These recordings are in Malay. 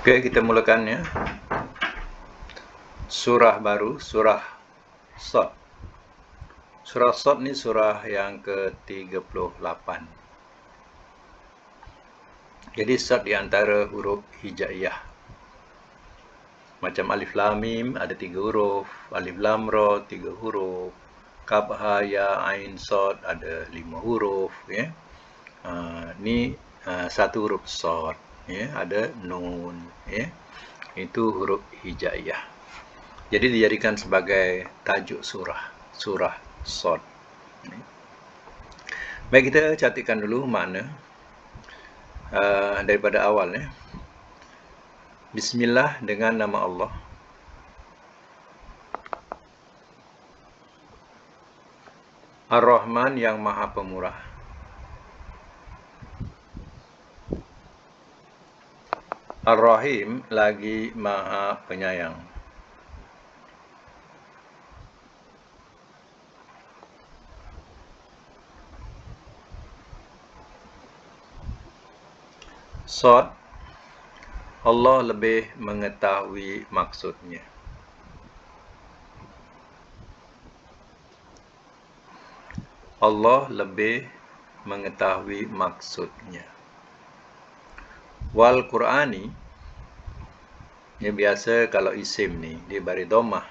Oke, kita mulakan ya. Surah baru, surah Shad. Surah Shad ni surah yang ke-38. Jadi Shad di antara huruf hijaiyah. Macam alif lam mim ada 3 huruf, alif lam ra 3 huruf, kaf ha ya ain shad ada 5 huruf ya. Ni satu huruf Shad ya, ada nun ya. Itu huruf hijaiyah. Jadi dijadikan sebagai tajuk surah Shad. Baik, kita catatkan dulu makna daripada awal ya. Bismillah, dengan nama Allah. Ar-Rahman, yang Maha Pemurah. Ar-Rahim, lagi Maha Penyayang. Shad, Allah lebih mengetahui maksudnya. Allah lebih mengetahui maksudnya. Wal Qur'ani, ini biasa kalau isim ni dia bari dhammah.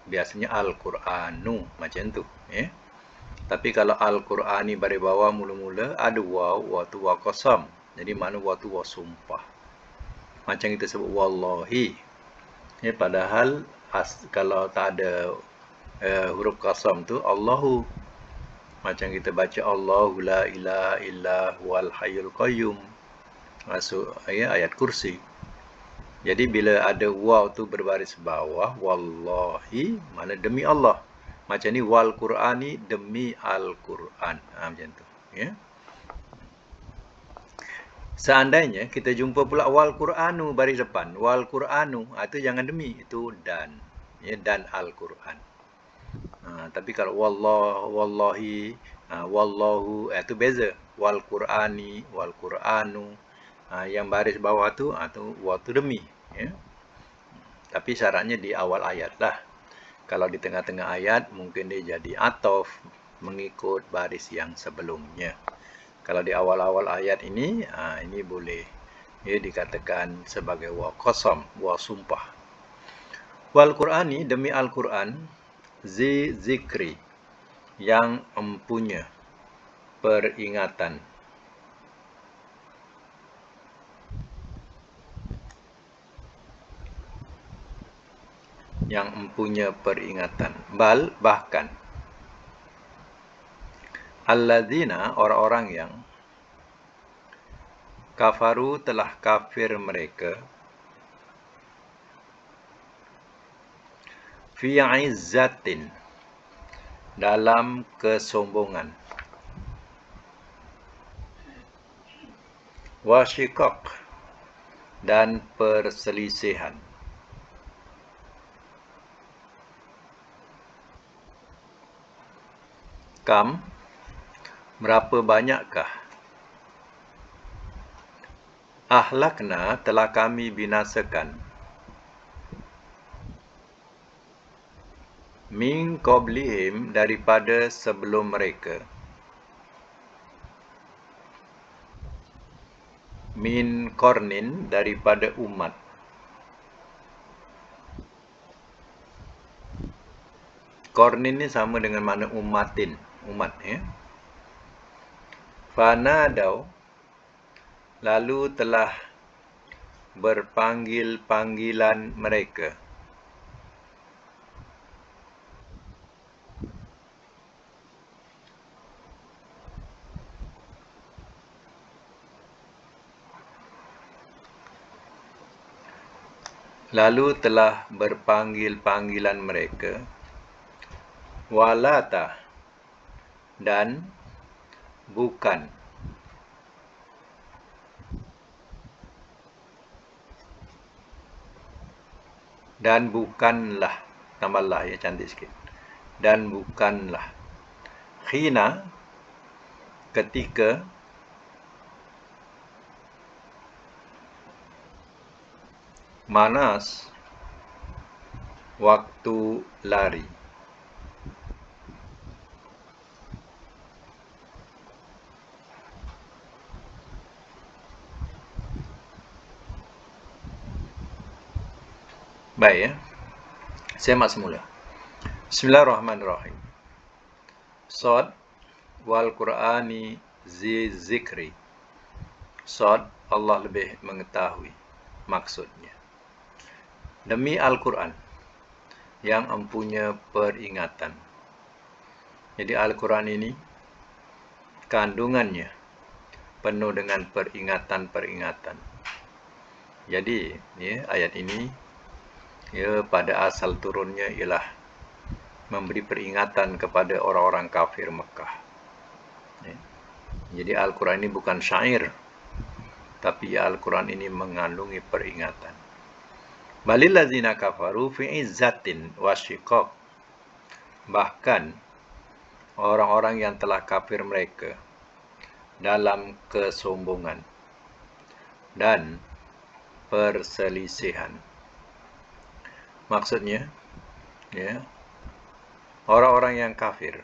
Biasanya Al-Qur'anu macam tu ya. Tapi kalau Al-Qur'ani bari bawah mula-mula ada waw tu waw qasam. Jadi makna waw tu waw sumpah. Macam kita sebut wallahi. Ya, padahal kalau tak ada huruf qasam tu Allahu. Macam kita baca Allahu la ilaha illa huwal hayyul qayyum. Masuk ayat kursi. Jadi bila ada waw tu berbaris bawah, wallahi, mana demi Allah. Macam ni wal Qur'ani, demi Al-Quran. Macam tu ya. Seandainya kita jumpa pula wal Qur'anu baris depan, wal Qur'anu, itu jangan demi, itu dan ya, dan Al-Quran. Tapi kalau wallahi, wallahu, itu beza. Wal Qur'ani, wal Qur'anu, yang baris bawah tu waktu demi ya. Tapi syaratnya di awal ayat lah. Kalau di tengah-tengah ayat mungkin dia jadi ataf mengikut baris yang sebelumnya. Kalau di awal-awal ayat ini boleh ya dikatakan sebagai waw qasam, waw sumpah. Wal Qur'ani, demi Al-Quran, zikri, yang empunya peringatan. Yang empunya peringatan. Bal, bahkan. Alladzina, orang-orang yang kafaru, telah kafir mereka, fi izzatin, dalam kesombongan, wa syiqaq, dan perselisihan. Kam, berapa banyakkah, ahlakna, telah kami binasakan, min qablihim, daripada sebelum mereka, min qarnin, daripada umat. Qarnin ni sama dengan makna umatin, umat ya. Fanadau, lalu telah berpanggil-panggilan mereka. Lalu telah berpanggil-panggilan mereka. Walata, dan bukan. Dan bukanlah, tambahlah ya, cantik sikit. Dan bukanlah. Khina, ketika, Manas, waktu lari. Baik ya. Semak semula. Bismillahirrahmanirrahim. Sod wal Qur'ani zi zikri. Sod, Allah lebih mengetahui maksudnya. Demi Al-Quran yang empunya peringatan. Jadi Al-Quran ini kandungannya penuh dengan peringatan-peringatan. Jadi ya, ayat ini ya, pada asal turunnya ialah memberi peringatan kepada orang-orang kafir Mekah. Ya. Jadi Al-Quran ini bukan syair, tapi Al-Quran ini mengandungi peringatan. Balil ladzina kafaru fi izzatin wa syiqaq. Bahkan orang-orang yang telah kafir mereka dalam kesombongan dan perselisihan. Maksudnya, ya, orang-orang yang kafir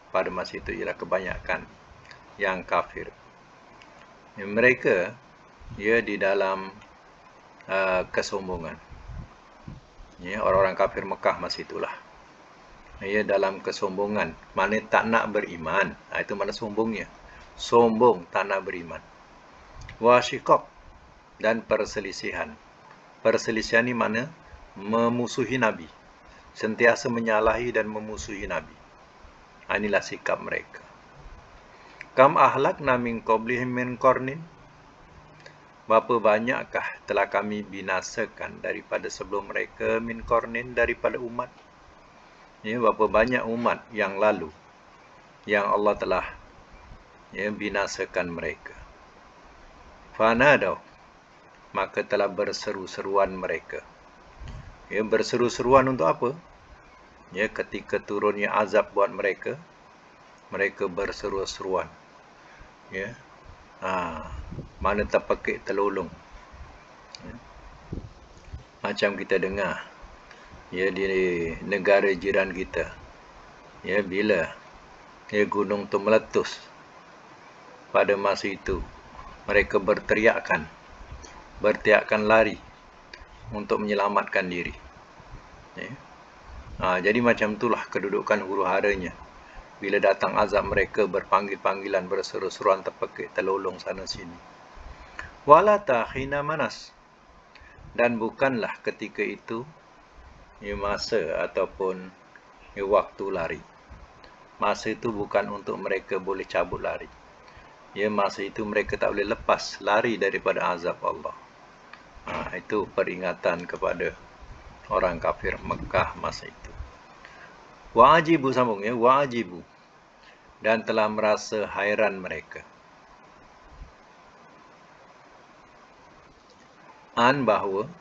pada masa itu ialah kebanyakan yang kafir. Mereka di dalam kesombongan. Ya, orang-orang kafir Mekah masa itulah. Ya, dalam kesombongan. Mana tak nak beriman. Itu mana sombongnya. Sombong tak nak beriman. Wasyiqaq dan perselisihan. Perselisihan ini mana? Memusuhi Nabi. Sentiasa menyalahi dan memusuhi Nabi. Inilah sikap mereka. Kam ahlakna min qablihim min qarnin. Berapa banyakkah telah kami binasakan daripada sebelum mereka min qarnin, daripada umat. Ya, berapa banyak umat yang lalu yang Allah telah binasakan mereka. Fanadaw, maka telah berseru-seruan mereka. Ya, berseru-seruan untuk apa? Ya, ketika turunnya azab buat mereka, mereka berseru-seruan. Ya. Mana terpekik terlolong. Ya. Macam kita dengar ya di negara jiran kita. Ya, bila gunung tu meletus pada masa itu, mereka berteriakkan lari untuk menyelamatkan diri. Ya. Jadi macam itulah kedudukan huru-haranya. Bila datang azab, mereka berpanggil-panggilan, berseru-seruan, terpekik, terlolong sana sini. Walata hina manas. Dan bukanlah ketika itu masa ataupun waktu lari. Masa itu bukan untuk mereka boleh cabut lari. Masa itu mereka tak boleh lepas lari daripada azab Allah. Itu peringatan kepada orang kafir Mekah masa itu. Wa'ajibu sambung ya, wa'ajibu. Dan telah merasa hairan mereka. Bahawa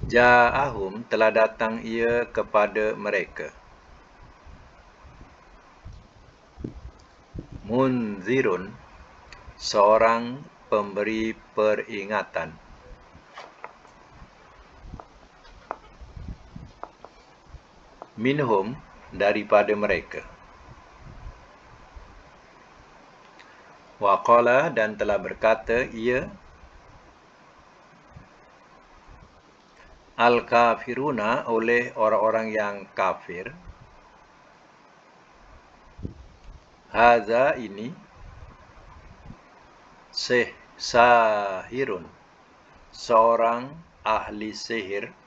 ja'ahum telah datang ia kepada mereka. Munzirun, seorang pemberi peringatan. Minhum, daripada mereka. Waqala, dan telah berkata ia, al-kafiruna, oleh orang-orang yang kafir. Haza, ini, sahirun, seorang ahli sihir.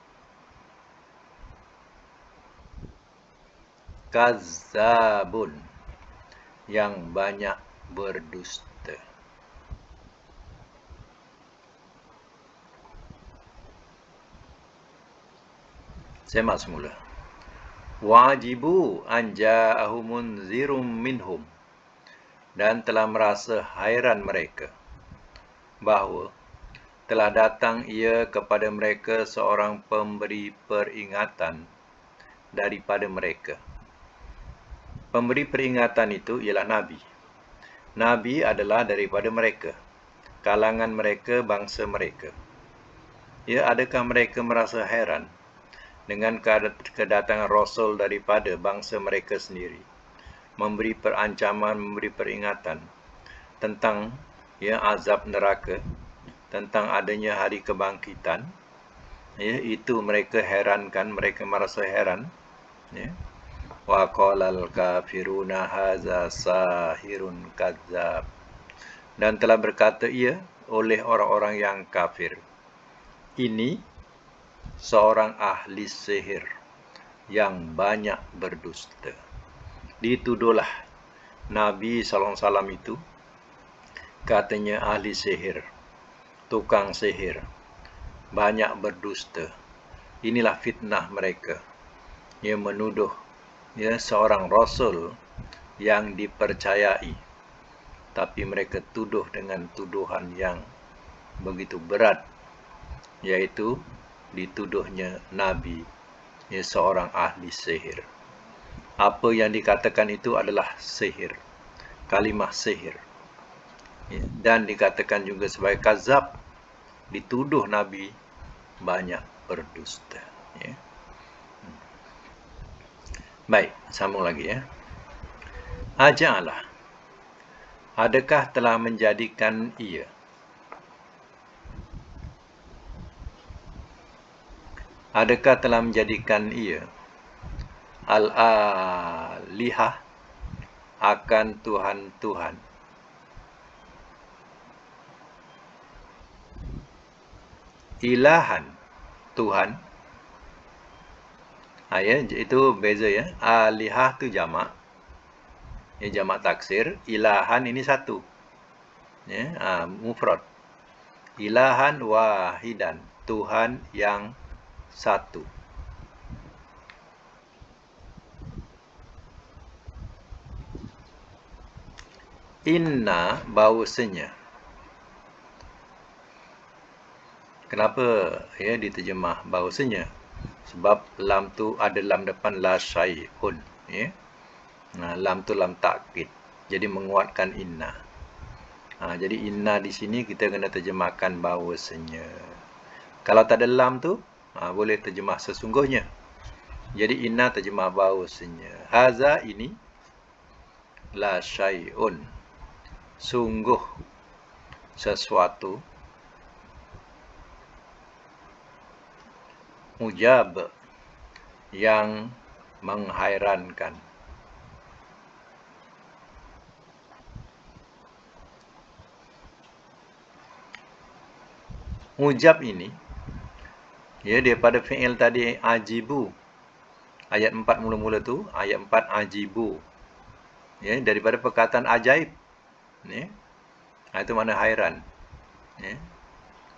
Kazzabun, yang banyak berdusta. Semak semula. Wajibu an ja'ahum munzirum minhum. Dan telah merasa hairan mereka bahawa telah datang ia kepada mereka seorang pemberi peringatan daripada mereka. Pemberi peringatan itu ialah Nabi. Nabi adalah daripada mereka. kalangan mereka, bangsa mereka. Ya, adakah mereka merasa heran dengan kedatangan Rasul daripada bangsa mereka sendiri, memberi perancaman, memberi peringatan tentang ya azab neraka, tentang adanya hari kebangkitan? Ya, itu mereka herankan, mereka merasa heran. Ya. Wa qalal kafiruna haza sahirun kadzab. Dan telah berkata ia oleh orang-orang yang kafir, ini seorang ahli sihir yang banyak berdusta. Dituduhlah Nabi SAW itu katanya ahli sihir, tukang sihir, banyak berdusta. Inilah fitnah mereka yang menuduh ya seorang rasul yang dipercayai, tapi mereka tuduh dengan tuduhan yang begitu berat, yaitu dituduhnya Nabi ya seorang ahli sihir. Apa yang dikatakan itu adalah sihir, kalimah sihir, ya, dan dikatakan juga sebagai kazab, dituduh Nabi banyak berdusta. Ya. Baik, sambung lagi ya. Aja'alah, adakah telah menjadikan ia? Adakah telah menjadikan ia al-alihah akan Tuhan-Tuhan? Ilahan, Tuhan. Ya, itu beza ya. Alihah tu jamak. Ya, jamak taksir. Ilahan ini satu. Ya, mufrad. Ilahan wahidan, Tuhan yang satu. Inna bahawasanya. Kenapa ya diterjemah bahawasanya? Sebab lam tu ada lam depan la syai'un, ya. Lam tu lam takkid. Jadi menguatkan inna. Jadi inna di sini kita kena terjemahkan bahawasanya. Kalau tak ada lam tu, boleh terjemah sesungguhnya. Jadi inna terjemah bahawasanya. Haza ini la syai'un, sungguh sesuatu, ujab, yang menghairankan. Ujab ini ya daripada fi'il tadi ajibu. Ayat 4 mula-mula tu, ayat 4 ajibu. Ya, daripada perkataan ajaib. Ya. Itu mana hairan. Ya.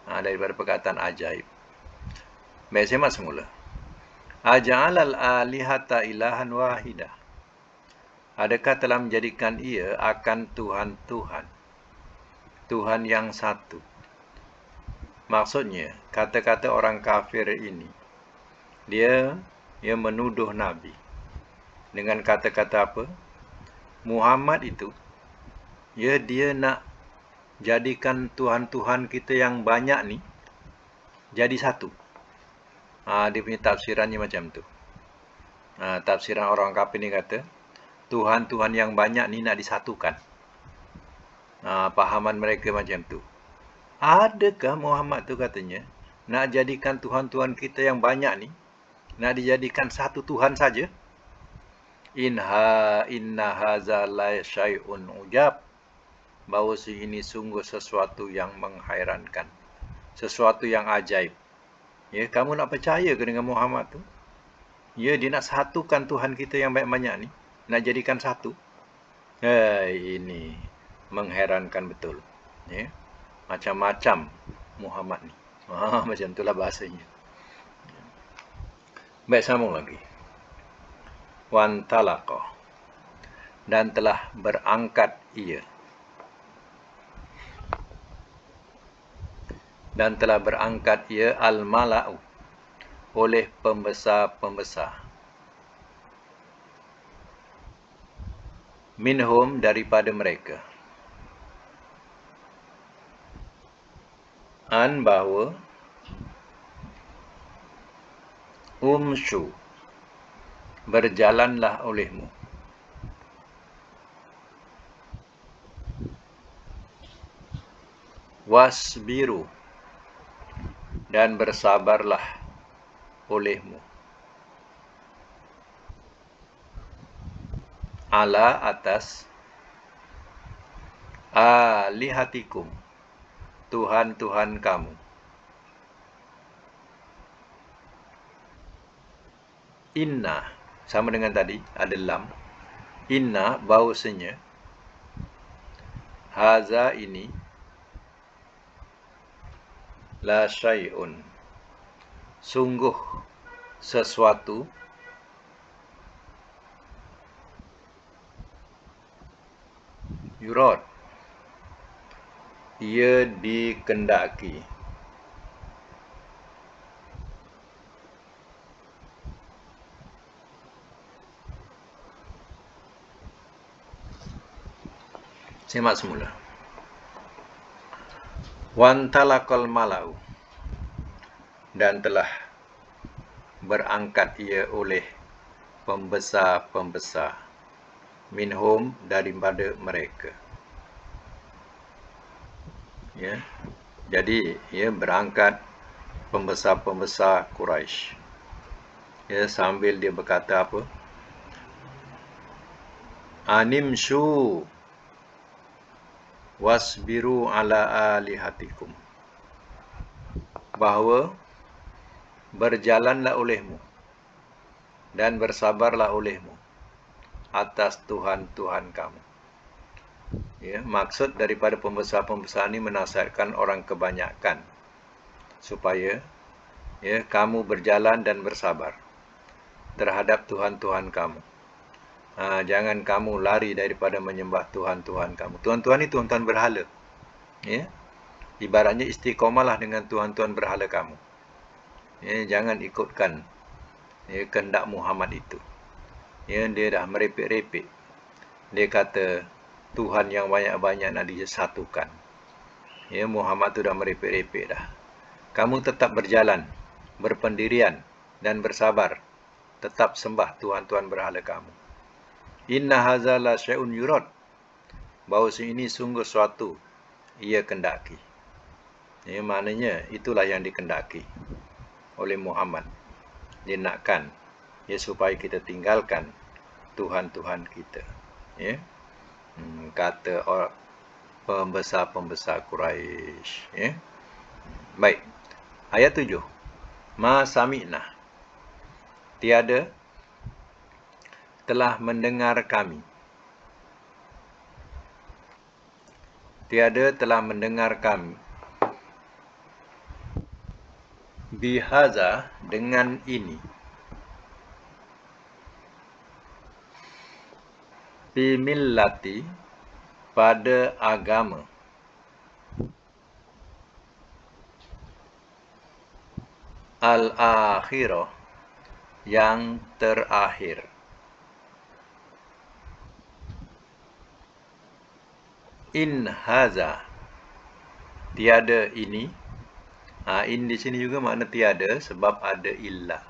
Daripada perkataan ajaib. Baik, semak semula. Aja'alal alihata ilahan wahidah. Adakah telah menjadikan ia akan Tuhan-Tuhan, Tuhan yang satu? Maksudnya, kata-kata orang kafir ini, dia menuduh Nabi dengan kata-kata apa? Muhammad itu, dia nak jadikan Tuhan-Tuhan kita yang banyak ni jadi satu. Dia punya tafsirannya macam tu. Tafsiran orang kafir ni kata, Tuhan-Tuhan yang banyak ni nak disatukan. Pahaman mereka macam tu. Adakah Muhammad tu katanya nak jadikan Tuhan-Tuhan kita yang banyak ni nak dijadikan satu Tuhan saja? Inna haza la syai'un ujab. Bahawa ini sungguh sesuatu yang menghairankan, sesuatu yang ajaib. Ya, kamu nak percaya ke dengan Muhammad tu? Ya, dia nak satukan Tuhan kita yang banyak-banyak ni, nak jadikan satu. Ini mengherankan betul. Ya. Macam-macam Muhammad ni. Macam itulah bahasanya. Baik, sambung lagi. Wan talaqa, dan telah berangkat ia. Dan telah berangkat ia al-mala'u, oleh pembesar-pembesar. Minhum, daripada mereka. bahawa umsyu, berjalanlah olehmu. Wasbiru, dan bersabarlah olehmu. Ala, atas, alihatikum, Tuhan-Tuhan kamu. Inna, sama dengan tadi, ada lam. Inna, bahawasanya, haza, ini, la syai'un, sungguh sesuatu, yurad, ia dikendaki. Simak semula. Wantalaqal malau, dan telah berangkat ia oleh pembesar-pembesar, minhum, daripada mereka. Ya. Jadi, ia berangkat pembesar-pembesar Quraisy. Ya, sambil dia berkata apa? Animshu wasbiru ala alihatikum. Bahawa berjalanlah olehmu dan bersabarlah olehmu atas Tuhan-Tuhan kamu. Ya, maksud daripada pembesar-pembesar ini menasihatkan orang kebanyakan supaya ya, kamu berjalan dan bersabar terhadap Tuhan-Tuhan kamu. Jangan kamu lari daripada menyembah Tuhan-Tuhan kamu. Tuhan-Tuhan ini Tuhan-Tuhan berhala. Ya, ibaratnya istiqomalah dengan Tuhan-Tuhan berhala kamu. Ya, jangan ikutkan ya, kehendak Muhammad itu. Ya, dia dah merepek-repek. Dia kata Tuhan yang banyak-banyak nak disatukan. Ya, Muhammad tu dah merepek-repek dah. Kamu tetap berjalan, berpendirian dan bersabar. Tetap sembah Tuhan-Tuhan berhala kamu. Inna haza la syai'un yurad. Bahawa ini sungguh suatu ia kendaki. Ya, maknanya itulah yang dikendaki oleh Muhammad. Dia nakkan ya, supaya kita tinggalkan Tuhan-Tuhan kita. Ya. Kata pembesar-pembesar Quraisy. Ya. Baik. Ayat 7. Ma sami'na, tiada telah mendengar kami. Tiada telah mendengar kami. Bihaza, dengan ini. Bimillati, pada agama. Al-akhirah, yang terakhir. In haza, tiada ini. In di sini juga makna tiada sebab ada illah.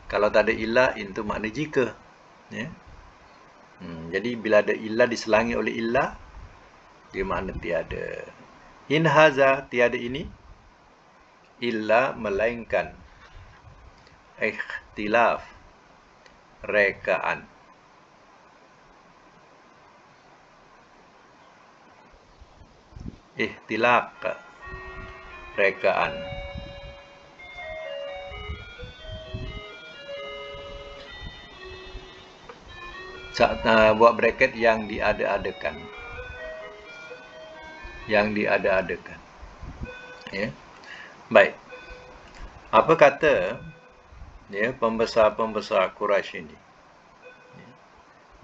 Kalau tak ada illah, in tu makna jika. Ya. Jadi bila ada illah diselangi oleh illah, dia makna tiada. In haza, tiada ini, illa, melainkan ikhtilaf, rekaan. Ihtilaq, rekaan. Buat bracket yang diada-adakan. Yang diada-adakan. Ya. Baik. Apa kata ya, pembesar-pembesar Quraisy ini?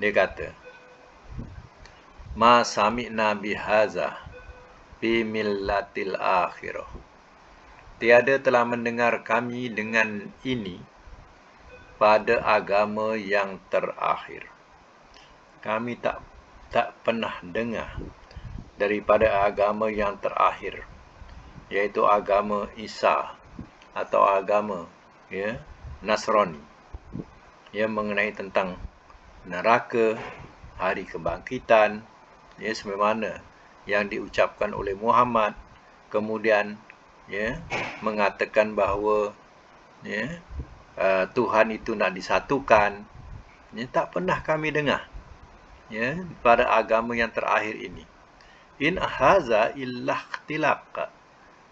Dia kata, ma sami'na bihaza bi millatil akhirah. Tiada telah mendengar kami dengan ini pada agama yang terakhir. Kami tak pernah dengar daripada agama yang terakhir. iaitu agama Isa atau agama Nasrani, mengenai tentang neraka, hari kebangkitan, sebagaimana yang diucapkan oleh Muhammad, kemudian mengatakan bahawa Tuhan itu nak disatukan. Tak pernah kami dengar pada agama yang terakhir ini. In haza illa ikhtilaq.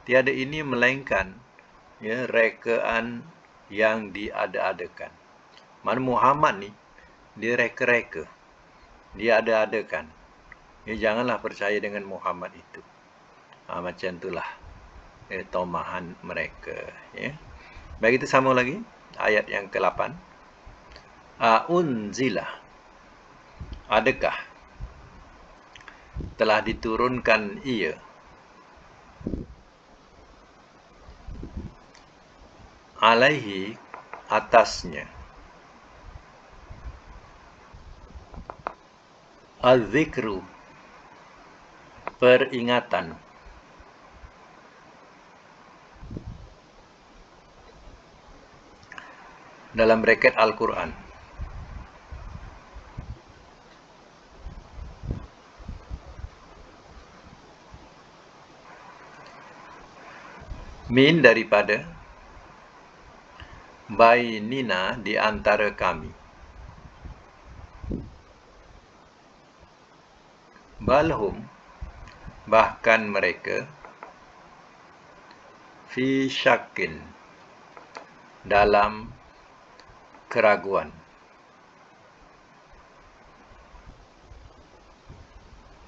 Tiada ini melainkan rekaan yang diada-adakan. Mana Muhammad ni dia reka-reka, dia ada-adakan. Janganlah percaya dengan Muhammad itu. Macam itulah tomahan mereka. Baik, kita sambung lagi ayat yang ke-8. Unzila, adakah telah diturunkan ia alaihi, atasnya, az-zikru, peringatan, dalam braket Al-Quran. Min, daripada, bainina, di antara kami, balhum, bahkan mereka, fi syakin, dalam keraguan,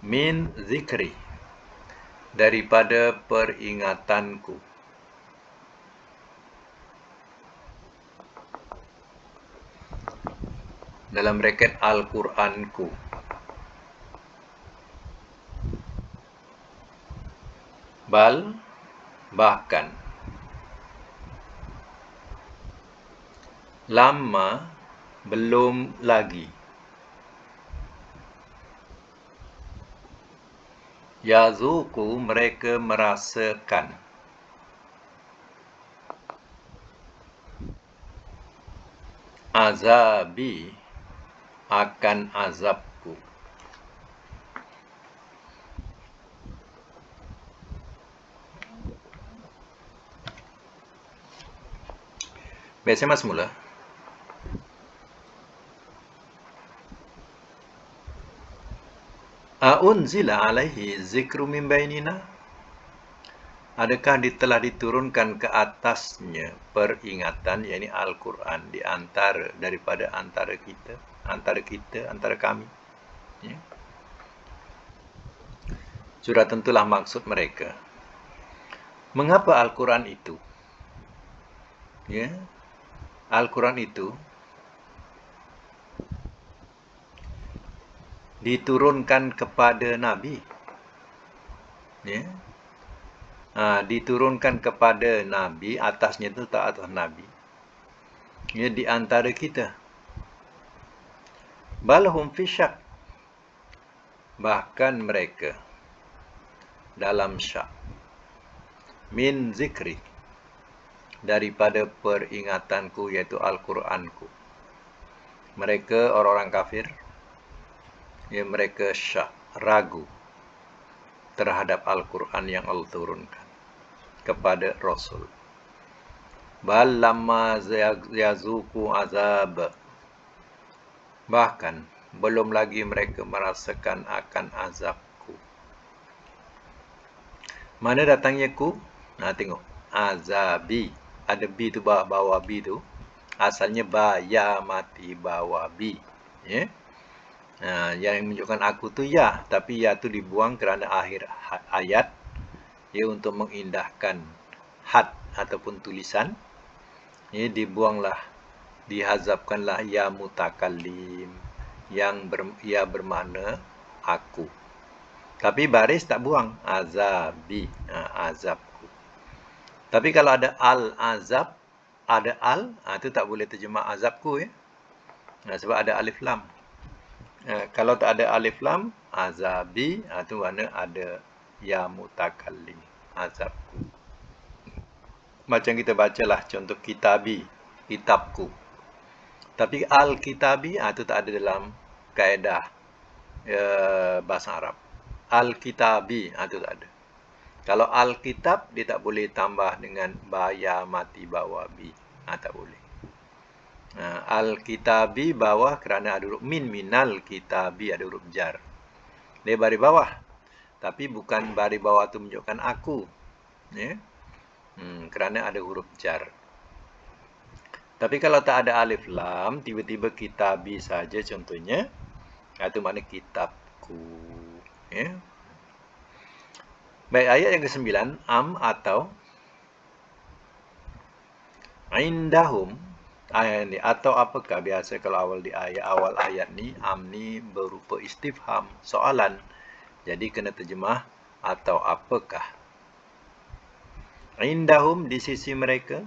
min zikri, daripada peringatanku, dalam braket Al-Quranku. Bal, bahkan, lama, belum lagi, yazuku, mereka merasakan, azabi, akan azabku. Baik, saya masuk mula. Unzila alaihi zikru min bainina, adakah telah diturunkan ke atasnya peringatan, yakni Al-Quran, daripada antara kita, antara kami. Sudah tentulah maksud mereka. Mengapa Al-Quran itu? Al-Quran itu diturunkan kepada Nabi. Diturunkan kepada Nabi, atasnya itu tak atas Nabi. Di antara kita. Balhum fi syak, bahkan mereka dalam syak, min zikri, daripada peringatanku, iaitu Al-Quranku. Mereka orang-orang kafir, mereka syak, ragu terhadap Al-Quran yang Allah turunkan kepada Rasul. Bal lamma yazuku azab, bahkan belum lagi mereka merasakan akan azabku. Mana datangnya ku? Tengok, azabi, ada bi tu, bawah bi tu, asalnya ba, ya mati bawah bi. Yang menunjukkan aku tu ya, tapi ya tu dibuang kerana akhir ayat, untuk mengindahkan had ataupun tulisan, dibuanglah, dihazabkanlah ya mutakallim, yang bermakna aku. Tapi baris tak buang, azabi, azabku. Tapi kalau ada al-azab, ada al, itu tak boleh terjemah azabku, sebab ada alif lam. Kalau tak ada alif lam, azabi, itu makna ada ya mutakallim, azabku. macam kita bacalah contoh kitabi, kitabku. Tapi al-kitabi itu tak ada dalam kaedah bahasa Arab. Al-kitabi itu tak ada. Kalau al-kitab, dia tak boleh tambah dengan baya, mati, bawa, bi. Tak boleh. Al-kitabi bawah kerana ada huruf min. Minal kitabi ada huruf jar. Dia baris bawah. Tapi bukan baris bawah tu menunjukkan aku. Ya? Kerana ada huruf jar. Tapi kalau tak ada alif lam, tiba-tiba kitabi saja contohnya. Itu makna kitabku. Ya? Baik, ayat yang ke-9, am atau indahum, ayat ni atau apakah. Biasa kalau awal ayat ni, am ni berupa istifham, soalan. Jadi kena terjemah atau apakah. Indahum di sisi mereka,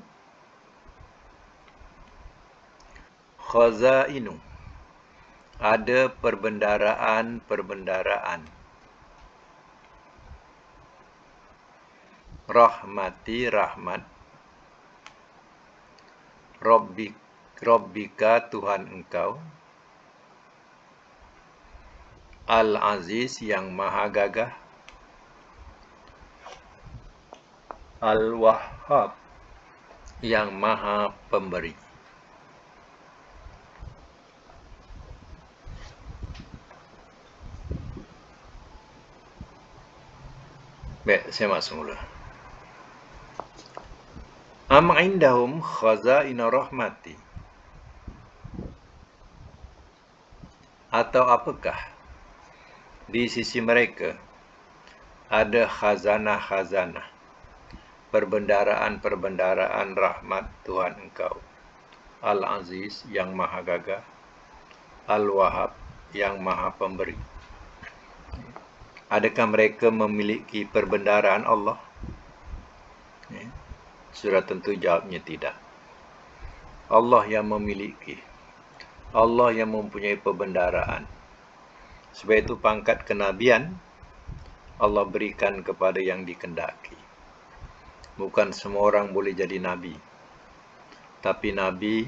khazainu, ada perbendaraan. Rahmati, rahmat. Rabbika, Tuhan engkau. Al-Aziz, yang maha gagah. Al-Wahhab, yang maha pemberi. Baik, saya masuk mula. Am indahum khazainu rahmati. Atau apakah di sisi mereka ada khazanah-khazanah, perbendaraan-perbendaraan rahmat Tuhan engkau. Al-Aziz, yang maha gagah. Al-Wahhab, yang maha pemberi. Adakah mereka memiliki perbendaraan Allah? Sudah tentu jawabnya tidak. Allah yang memiliki. Allah yang mempunyai perbendaraan. Sebab itu pangkat kenabian Allah berikan kepada yang dikendaki. Bukan semua orang boleh jadi nabi. Tapi nabi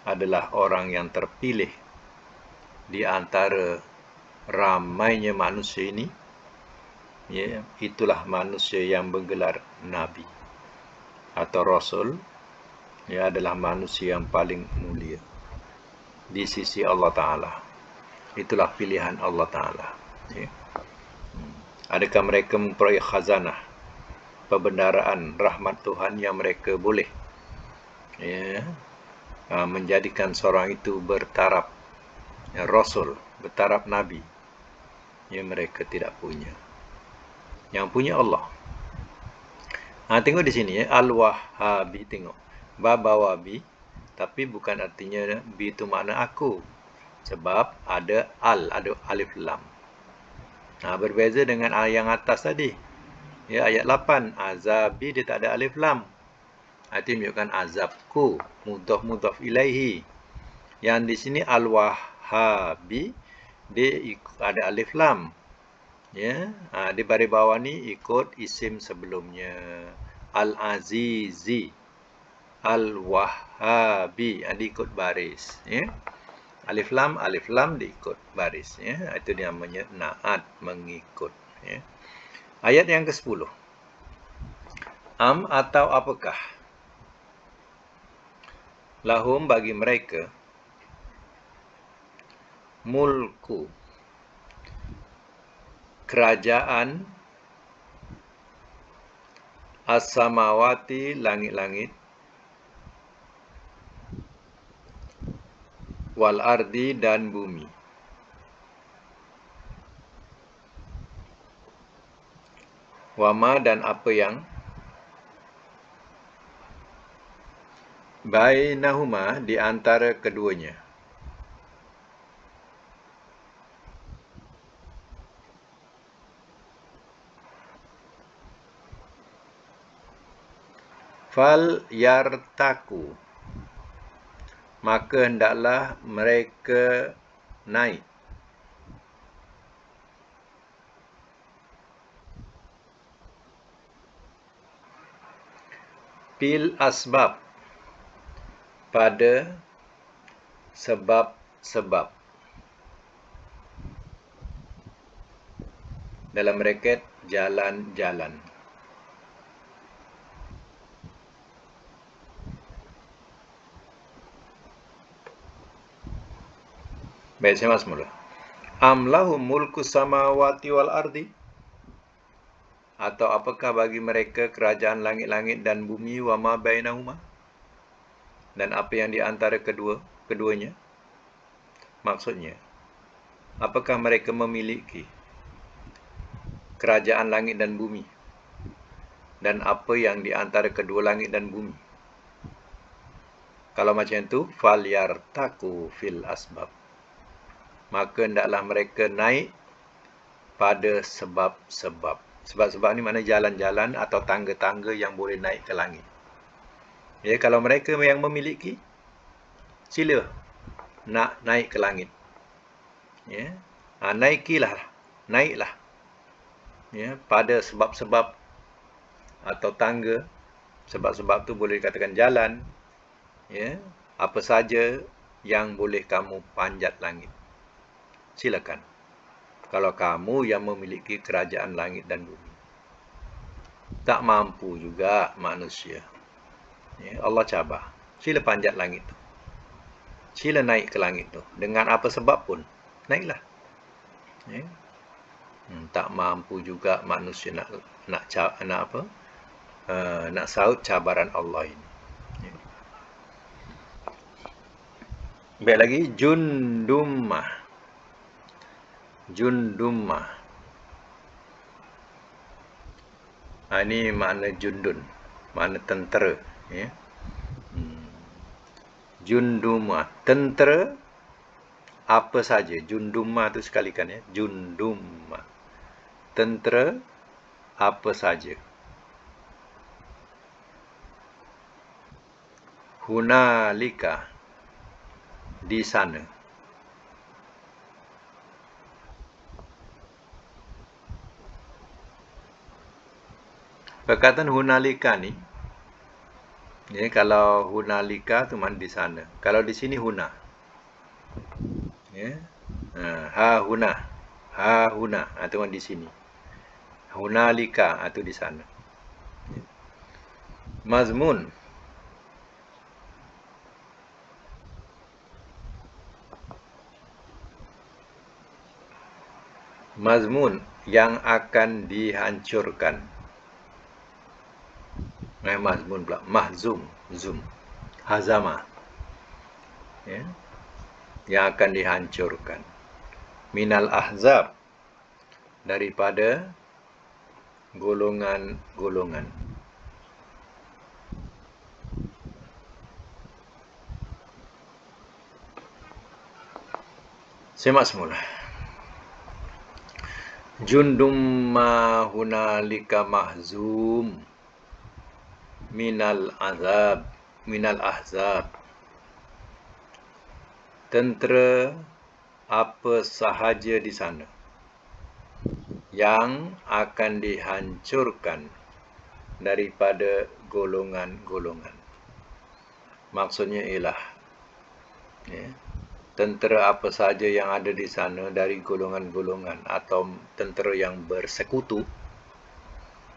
adalah orang yang terpilih di antara ramainya manusia ini. Ya, itulah manusia yang bergelar nabi atau rasul. Ia adalah manusia yang paling mulia di sisi Allah Ta'ala. Itulah pilihan Allah Ta'ala. Ya. Adakah mereka memperoleh khazanah, perbendaraan rahmat Tuhan yang mereka boleh menjadikan seorang itu bertaraf rasul, bertaraf nabi? Yang mereka tidak punya. Yang punya Allah. Tengok di sini ya, Al-Wahhabi, tengok. Babawabi, tapi bukan artinya bi itu makna aku. Sebab ada ada alif lam. Berbeza dengan yang atas tadi. Ya, ayat 8, azabi dia tak ada alif lam. Itu menunjukkan azabku, mudhaf ilaihi. Yang di sini Al-Wahhabi, dia ada alif lam. Ya, di baris bawah ni ikut isim sebelumnya. Al-Azizi, Al-Wahhabi, ikut baris. Ya. Alif lam diikut baris. Ya. Itu namanya naat, mengikut. Ya. Ayat yang ke-10. Am atau apakah? Lahum, bagi mereka. Mulku, kerajaan. As-samawati, langit-langit. Wal ardi, dan bumi. Wama, dan apa yang bainahuma, di antara keduanya. Fal yartaku, maka hendaklah mereka naik. Fil asbab, pada sebab-sebab. Dalam braket jalan-jalan. Baik, saya masuk mula. Am lahum mulku samawati wal ardi? Atau apakah bagi mereka kerajaan langit-langit dan bumi, wa ma bainahuma? Dan apa yang di antara keduanya? Maksudnya, apakah mereka memiliki kerajaan langit dan bumi? Dan apa yang di antara kedua langit dan bumi? Kalau macam itu, falyartaku fil asbab. Maka hendaklah mereka naik pada sebab-sebab. Sebab-sebab ni mana jalan-jalan atau tangga-tangga yang boleh naik ke langit. Ya, kalau mereka yang memiliki, sila nak naik ke langit. Ya, naiklah. Ya, pada sebab-sebab atau tangga. Sebab-sebab tu boleh dikatakan jalan. Ya, apa saja yang boleh kamu panjat langit. Silakan. Kalau kamu yang memiliki kerajaan langit dan bumi. Tak mampu juga manusia. Ya, Allah cabar. Sila panjat langit tu. Sila naik ke langit tu. Dengan apa sebab pun, naiklah. Ya. Tak mampu juga manusia nak saut cabaran Allah ini. Ya. Baik lagi, jundummah. Ini makna jundun, makna tentera. Ya. Jundumah, tentera apa saja. Jundumah tu sekalikan ya. Jundumah, tentera apa saja. Hunalika, di sana. Perkataan hunalika ni, ya, kalau hunalika tu mana di sana. Kalau di sini huna. Ya. Huna. Itu di sini. Hunalika itu di sana. Mazmun. Mazmun, yang akan dihancurkan. Mazmun pula. Mahzum. Hazama. Ya. Yang akan dihancurkan. Minal ahzab, daripada golongan-golongan. Simak semula. Jundum ma hunalika mahzum minal ahzab. Tentera apa sahaja di sana yang akan dihancurkan daripada golongan-golongan. Maksudnya ialah, ya, tentera apa saja yang ada di sana dari golongan-golongan atau tentera yang bersekutu,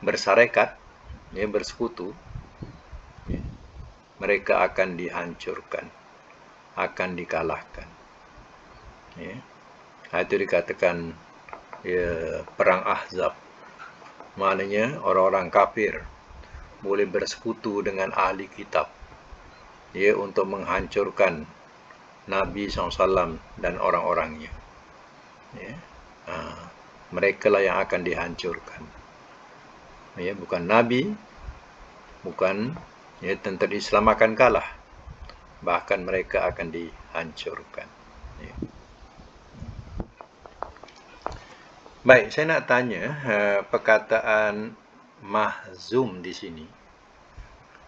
bersarekat, ya, bersekutu, ya, mereka akan dihancurkan, akan dikalahkan. Ya. Itu dikatakan, ya, perang Ahzab. Maknanya orang-orang kafir boleh bersekutu dengan ahli kitab, ya, untuk menghancurkan Nabi SAW dan orang-orangnya. Ya. Mereka lah yang akan dihancurkan. Ya, bukan Nabi, bukan, ya, tentera Islam akan kalah. Bahkan mereka akan dihancurkan. Ya. Baik, saya nak tanya perkataan mahzum di sini.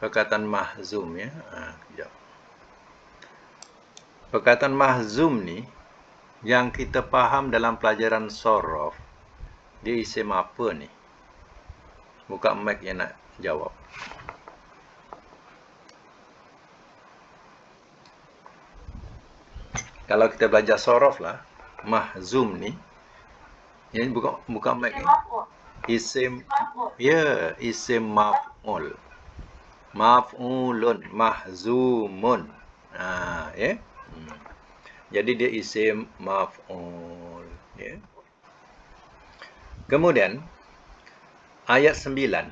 Perkataan mahzum, ya. Sekejap. Perkataan mahzum ni yang kita faham dalam pelajaran sorof, dia isim apa ni? Buka mic yang nak jawab. Kalau kita belajar sorof lah, mahzum ni, yang bukan mic ni. Isim, ya, isim maf'ul. Maf'ulun, mahzumun. Ya. Jadi dia isim maf'ul, ya. Kemudian ayat 9.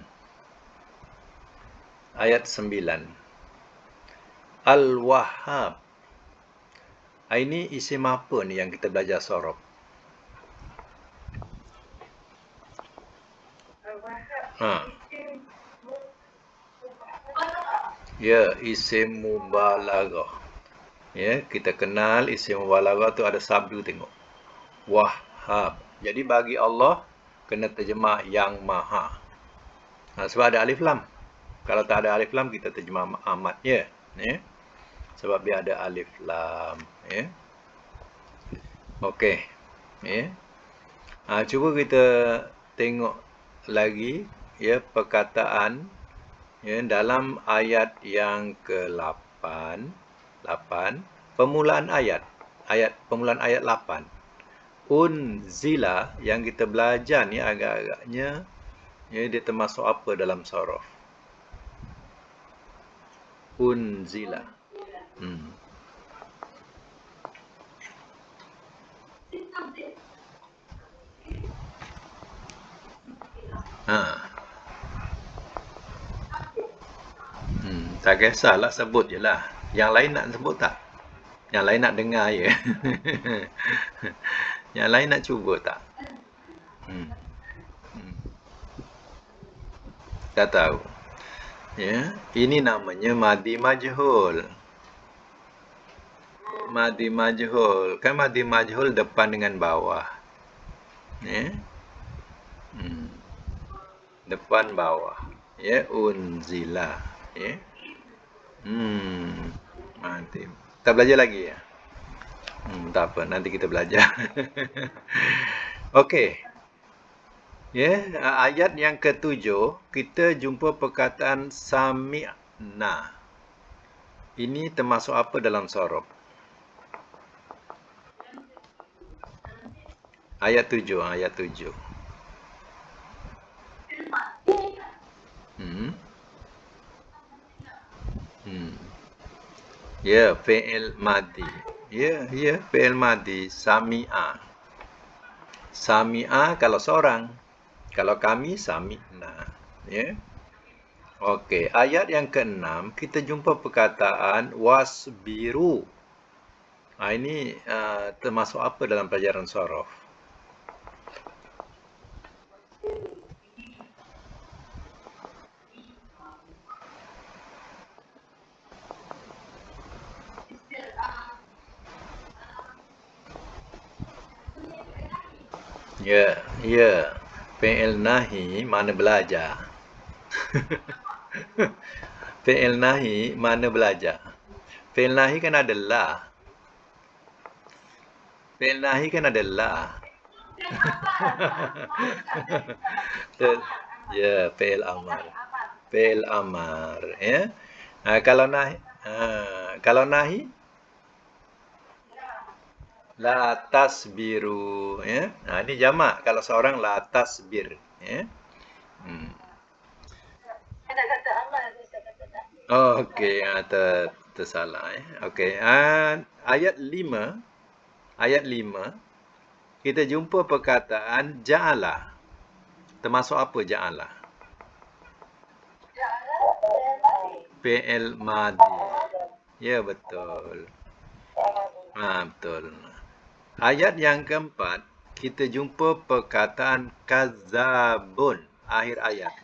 Ayat 9. Al-Wahhab. Ini isim apa ni yang kita belajar sorof? Ya, isim mubalaghah. Ya, kita kenal isim mubalaghah tu ada sabdu tengok. Wahhab. Jadi bagi Allah kena terjemah yang maha. Sebab ada alif lam. Kalau tak ada alif lam kita terjemah amat, ya. Ya. Sebab dia ada alif lam, ya. Okey. Ya. Cuba kita tengok lagi ya perkataan ya dalam ayat yang ke-8, 8, permulaan ayat. Permulaan ayat 8. Unzila yang kita belajar ni agak-agaknya ya dia termasuk apa dalam sorof? Unzila. Tak kisahlah, sebut je lah. Yang lain nak sebut tak? Yang lain nak dengar je. Yang lain nak cuba tak? Tak tahu. Ya, ini namanya madi majhul. Madi majhul. Kan madi majhul depan dengan bawah. Ya. Depan bawah. Ya, unzila. Ya. Mati. Kita belajar lagi ya? Tak apa, nanti kita belajar. Okey. Ya, ayat yang ke-7 kita jumpa perkataan sami'na. Ini termasuk apa dalam sorof? Ayat 7, ayat 7. Ya, fi'il madi. Ya, fi'il madi sami'a. Sami'a kalau seorang. Kalau kami sami'na. Ya. Okey, ayat yang ke-6 kita jumpa perkataan wasbiru. Ini termasuk apa dalam pelajaran sorof? Ya. Fi'il nahi mana belajar. Fi'il nahi mana belajar. Fi'il nahi kan ada la. Fi'il nahi kan ada la. Ya, fi'il amar. Fi'il amar, ya. Kalau nahi la tasbiru, ya. Ini jamak kalau seorang la tasbir, ya. Okey, tersalah, ya. Okey. Ayat 5 kita jumpa perkataan ja'ala. Termasuk apa ja'ala? Fi'il madi. Ya, betul. Betul. Ayat yang keempat, kita jumpa perkataan kazabun. Akhir ayat.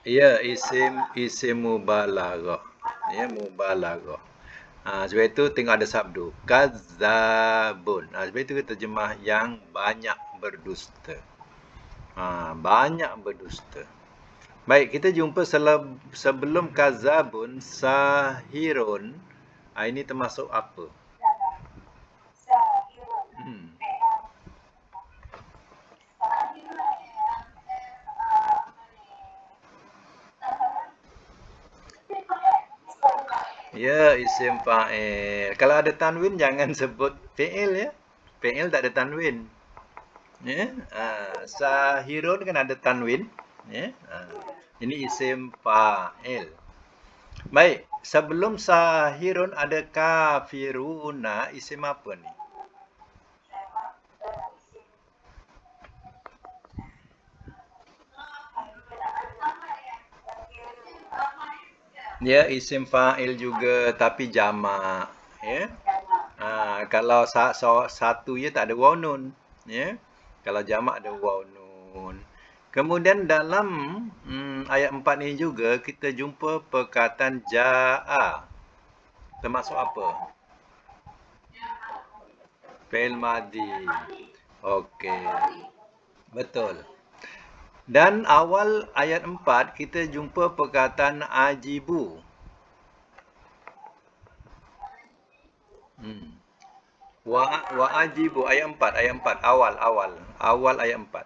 Ya, isim mubalaghah. Ya, mubalaghah. Sebab itu tengok ada sabdu. Kazabun. Sebab itu kita terjemah yang banyak berdusta. Banyak berdusta. Baik, kita jumpa sebelum kazabun, sahirun. Ini termasuk apa? Ya, isim fa'il. Kalau ada tanwin jangan sebut fi'il ya. Fi'il tak ada tanwin. Ya. Sahirun kan ada tanwin. Ya. Ini isim fa'il. Baik, sebelum sahirun ada kafiruna, isim apa ni? Dia isim fa'il juga tapi jamak, ya. Kalau satu ya tak ada waw nun, ya. Kalau jamak ada waw nun. Kemudian dalam ayat 4 ni juga kita jumpa perkataan ja'a. Termasuk apa? Fi'il madhi. Okey. Betul. Dan awal ayat 4 kita jumpa perkataan ajibu. Hmm. Wa ajibu ayat 4 awal ayat 4.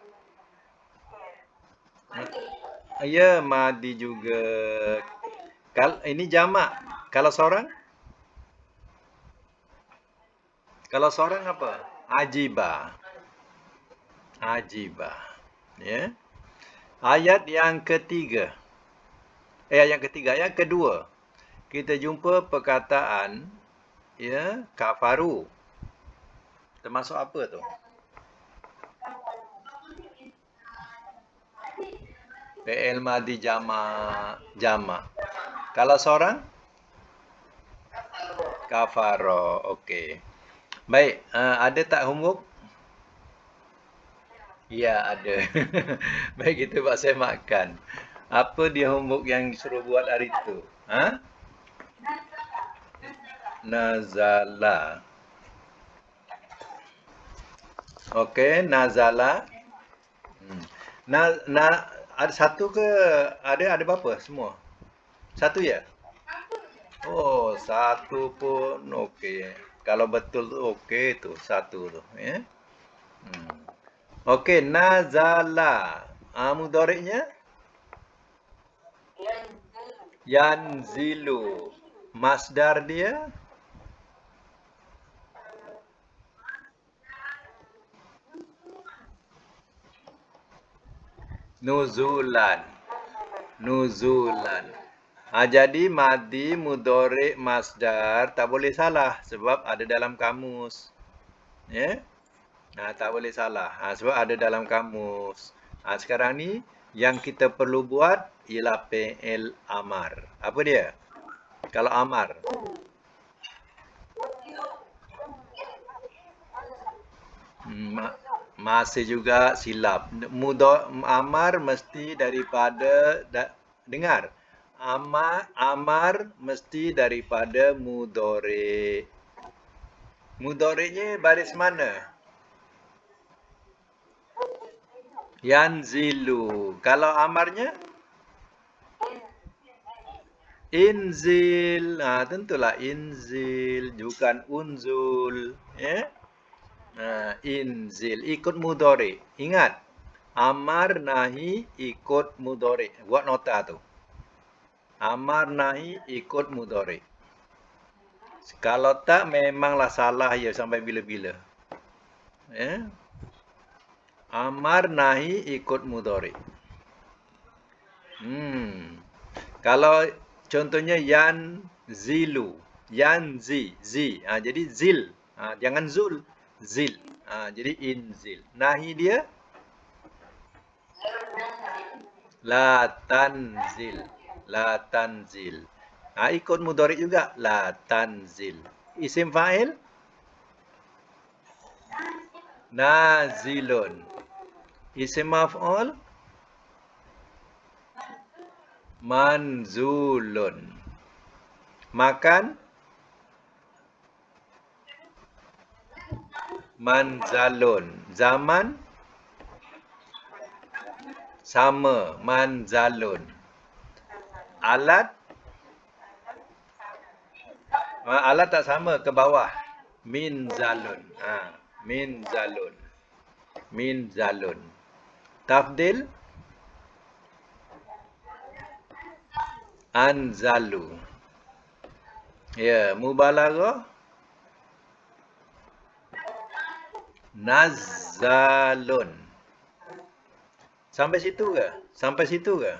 Ya, madi juga. Ini jamak. Kalau seorang? Kalau seorang apa? Ajiba. Ajiba. Ya. Ayat yang ketiga. Yang kedua. Kita jumpa perkataan ya, kafaru. Termasuk apa tu? Fi'il madhi jamak. Kalau seorang? Kafaro. Okey. Baik, ada tak homework? Ya, ada. Baik, kita buat semakan. Apa dia homework yang suruh buat hari tu? Ha? Nazala. Okey, nazala. Hmm. Na ada satu ke ada berapa semua? Satu ya? Oh, satu pun okey. Kalau betul tu okey tu, satu tu, ya. Hmm. Okey, nazala. Mudhari'nya yanzilu. Masdar dia nuzulan. Nuzulan. Jadi madi, mudhari, masdar tak boleh salah sebab ada dalam kamus. Ya? Tak boleh salah. Sebab ada dalam kamus. Sekarang ni yang kita perlu buat ialah fi'il amar. Apa dia? Kalau amar. Masih juga silap. Amar mesti daripada dengar. Amar mesti daripada mudhari. Mudhari'nya baris mana? Yanzilu. Kalau amarnya? Inzil. Tentulah inzil. Bukan unzul. Ya? Inzil. Ikut mudhari. Ingat. Amar nahi ikut mudhari. Buat nota tu. Amar nahi ikut mudhari. Kalau tak memanglah salah ya sampai bila-bila. Ya. Amar nahi ikut mudhari. Kalau contohnya yan zilu, yan zi. Jadi zil. Jangan zul, zil. Jadi inzil. Nahi dia la tanzil. La tanzil. Ikut mudhari juga la tanzil. Isim fa'il nazilun. Isim maf'ul manzulun. Makan manzalun. Zaman sama manzalun. Alat alat tak sama ke bawah. Minzalun. Minzalun. Minzalun. Tafdil anzalu. Ya, mubalaghah nazalun. Sampai situ ke? Sampai situ ke?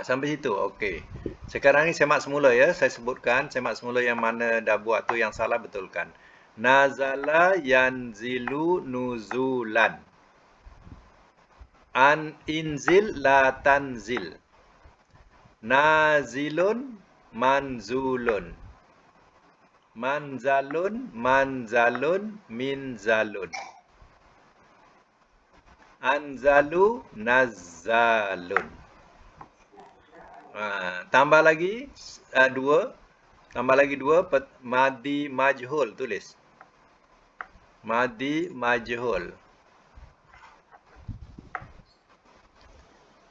Sampai situ. Okey. Sekarang ni semak semula ya. Saya sebutkan semak semula yang mana dah buat tu yang salah betulkan. Nazala yanzilu nuzulan. An inzil la tanzil. Nazilun manzulun. Manzalun manzalun minzalun. Anzalu nazzalun. Tambah lagi dua. Tambah lagi dua. Madi majhul tulis. Madi majhul.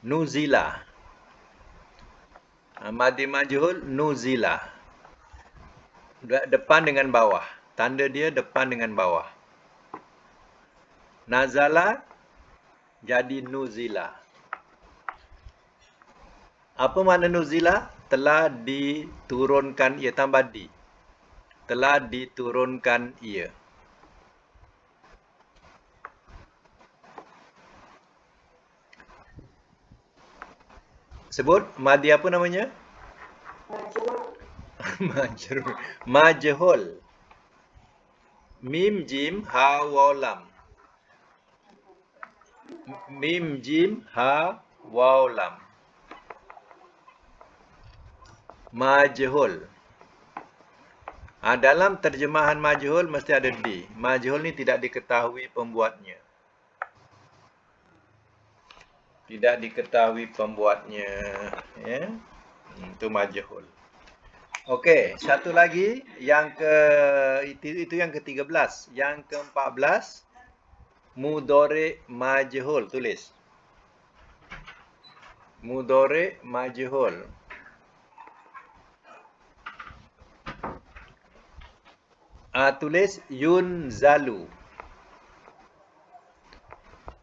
Nuzila. Madi majhul nuzila. Depan dengan bawah. Tanda dia depan dengan bawah. Nazala jadi nuzila. Apa makna nuzila? Telah diturunkan ia, tambah di. Telah diturunkan ia. Sebut madi apa namanya? Majrur. Majhul. Mim jim ha waw lam. Mim jim ha waw lam. Majhul. Dalam terjemahan majhul mesti ada di. Majhul ni tidak diketahui pembuatnya. Tidak diketahui pembuatnya. Ya. Itu majhul. Okey, satu lagi yang itu yang ke-13. Yang ke-14 mudhari majhul tulis. Mudhari majhul. Tulis yunzalu.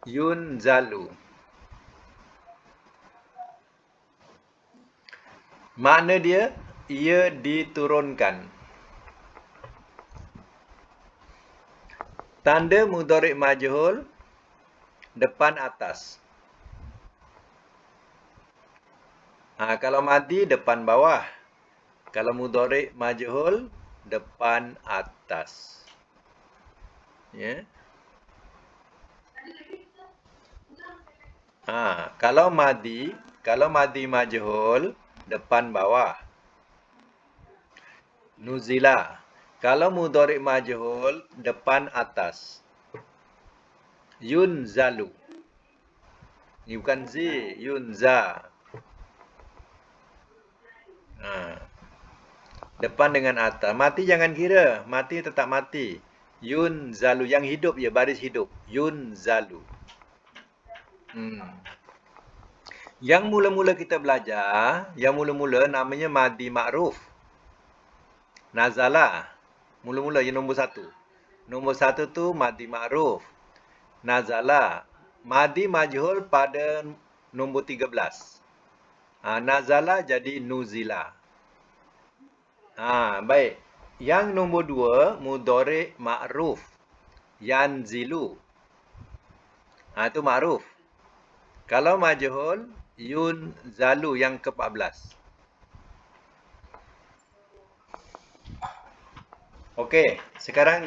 Yunzalu. Makna dia ia diturunkan. Tanda mudhari majhul depan atas. Kalau madi depan bawah. Kalau mudhari majhul depan atas. Ya. Kalau madi majhul depan bawah. Nuzila. Kalau mudhari majhul depan atas. Yunzalu. Ini bukan zi, yunza. Depan dengan atas. Mati jangan kira. Mati tetap mati. Yunzalu. Yang hidup ya, baris hidup. Yunzalu. Yang mula-mula kita belajar, yang mula-mula namanya madi ma'ruf. Nazala. Mula-mula yang nombor 1. Nombor 1 tu madi ma'ruf. Nazala. Madi majhul pada nombor 13. Nazala jadi nuzila. Baik. Yang nombor 2 mudhari ma'ruf. Yanzilu. Itu ma'ruf. Kalau majhul yunzalu yang ke-14. Okey, sekarang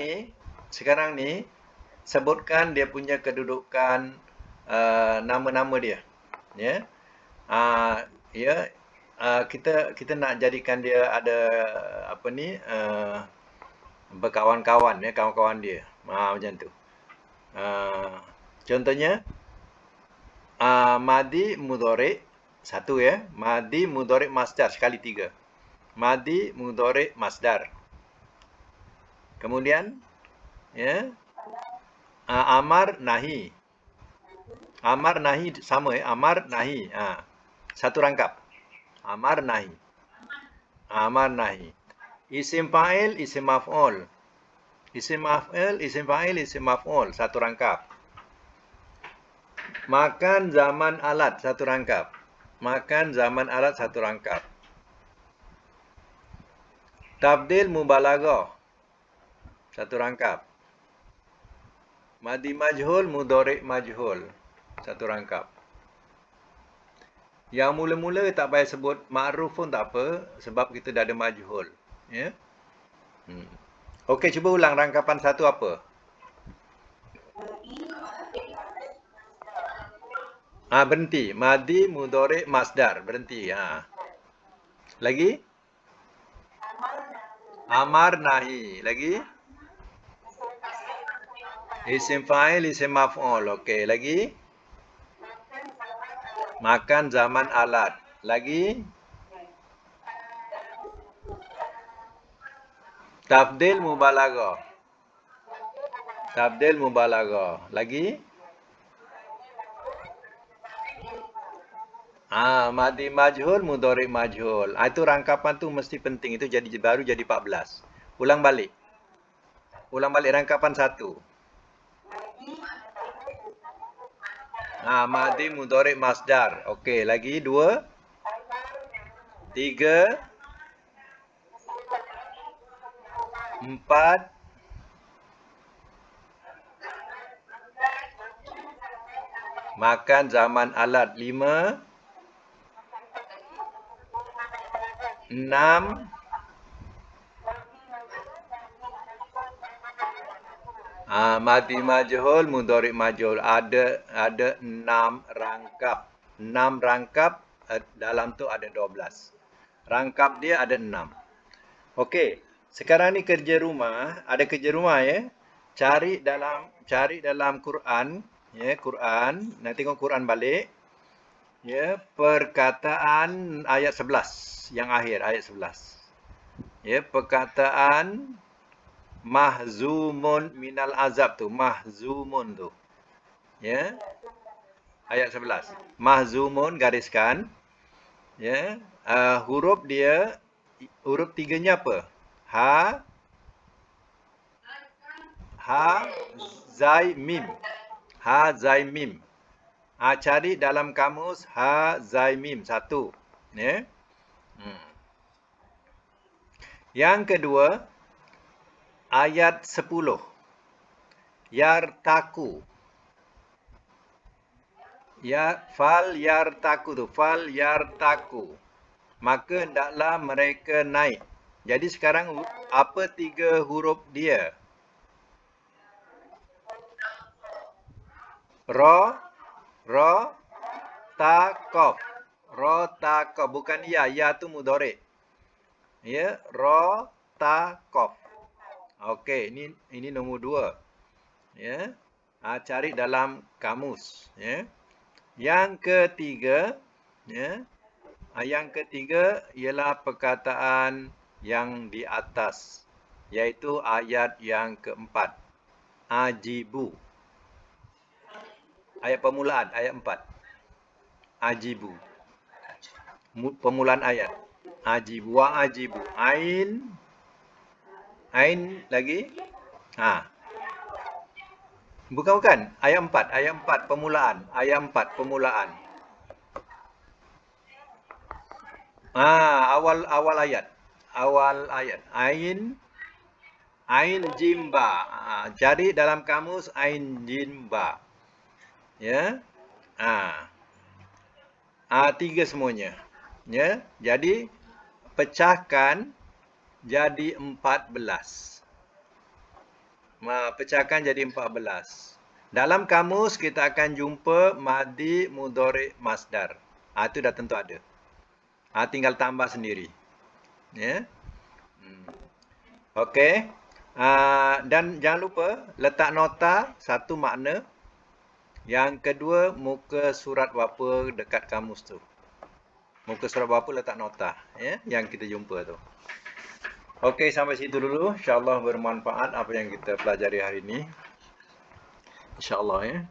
ni sebutkan dia punya kedudukan nama-nama dia. Ya. Kita nak jadikan dia ada berkawan-kawan ya, kawan-kawan dia. Macam tu. Contohnya madi mudhari satu ya, madi mudhari masdar sekali 3. Madi mudhari masdar. Kemudian ya, amar nahi. Amar nahi sama ya, amar nahi. Satu rangkap. Amar nahi. Amar nahi. Isim fa'il, isim maf'ul. Isim maf'il, isim fa'il, isim maf'ul. Satu rangkap. Makan zaman alat, satu rangkap. Makan zaman alat, satu rangkap. Tabdil mubalaghah. Satu rangkap. Madi majhul, mudhari' majhul. Satu rangkap. Yang mula-mula tak payah sebut ma'ruf pun tak apa. Sebab kita dah ada majhul. Ya? Okey, cuba ulang rangkapan satu apa? Berhenti. Madi, mudhari', masdar. Berhenti. Lagi? Amar, nahi. Lagi? Isim fa'il, isim maf'ul. Okey, lagi? Makan, zaman, alat. Lagi? Tafdil mubalaghah. Tabdil mubalaghah. Lagi? Madi majhul, mudhari' majhul. Itu rangkapan tu mesti penting. Itu baru jadi 14. Ulang balik. Ulang balik rangkapan satu. Madi mudhari' masdar. Okey, lagi 2. 3. 4. Makan, zaman, alat. 5. 6. Madi majhul, mudhari' majhul. Ada 6 rangkap. 6 rangkap, dalam tu ada 12. Rangkap dia ada 6. Okey, sekarang ni kerja rumah, ada kerja rumah ya. Cari dalam Quran, ya, Quran. Nanti tengok Quran balik. Ya, perkataan ayat 11 yang akhir, ayat 11. Ya, perkataan mahzumun minal azab tu, mahzumun tu. Ya. Ayat 11. Mahzumun gariskan. Ya. Huruf dia, huruf tiganya apa? Ha, zai, mim. Ha, zai, mim. Cari dalam kamus ha, zai, mim. Satu. Ya. Yang kedua, ayat 10. Yartaku. Fal yartaku tu. Fal yartaku. Maka hendaklah mereka naik. Jadi sekarang apa 3 huruf dia? Ra, ta, qaf. Ra, ta, qaf. Bukan ya. Ya tu mudhari'. Ya, ra, ta, qaf. Okey, ini nombor 2. Ya. Cari dalam kamus, ya. Yang ketiga, ya. Yang ketiga ialah perkataan yang di atas, iaitu ayat yang keempat. Ajibu. Ayat permulaan, ayat 4. Ajibu. Permulaan ayat. Ajibu wa ajibu. Ain lagi? Bukan. Ayat 4. Ayat 4 permulaan. Ayat 4 permulaan. Awal ayat. Awal ayat. Ain jimba. Cari dalam kamus ain jimba. Ya. 3 semuanya. Ya. Jadi pecahkan jadi 14. Pecahkan jadi 14. Dalam kamus kita akan jumpa madi mudhari' masdar. Itu dah tentu ada. Tinggal tambah sendiri. Ya. Okey. Dan jangan lupa letak nota, satu makna. Yang kedua, muka surat berapa dekat kamus tu. Muka surat berapa letak nota, ya, yang kita jumpa tu. Okey, sampai situ dulu. InsyaAllah bermanfaat apa yang kita pelajari hari ini. InsyaAllah, ya.